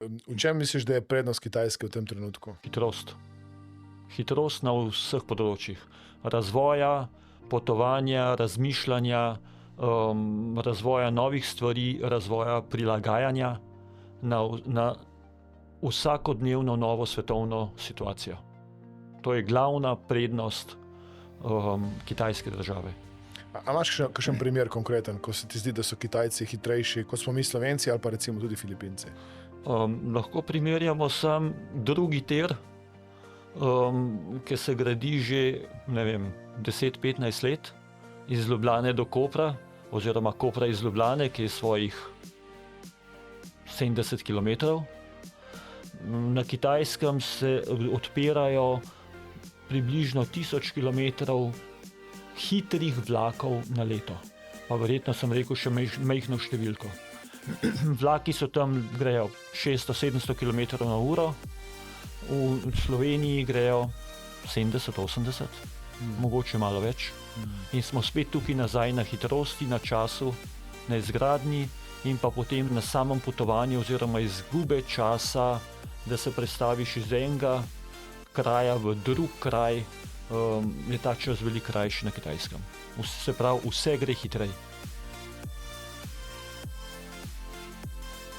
V čem misliš, da je prednost Kitajske v tem trenutku? Hitrost. Hitrost na vseh področjih. Razvoja, potovanja, razmišljanja, razvoja novih stvari, razvoja prilagajanja na vsakodnevno novo svetovno situacijo. To je glavna prednost kitajske države. A imaš kakšen primer konkreten, ko se ti zdi, da so Kitajci hitrejši, kot smo mi Slovenci ali pa recimo tudi Filipinci? Lahko primerjamo sam drugi tir, ki se gradi že, 10-15 let, iz Ljubljane do Kopra, oziroma Kopra iz Ljubljane, ki je svojih 70 km. Na Kitajskem se odpirajo približno 1000 km hitrih vlakov na leto. Pa verjetno sem rekel še majhno številko. Vlaki so tam, grejo 600-700 km na uro, v Sloveniji grejo 70-80, mogoče malo več. In smo spet tukaj nazaj na hitrosti, na času, na izgradnji in pa potem na samem potovanju oziroma izgube časa, da se prestaviš iz enega kraja v drug kraj, je ta čas veliko krajši na Kitajskem. Se pravi, vse gre hitreje.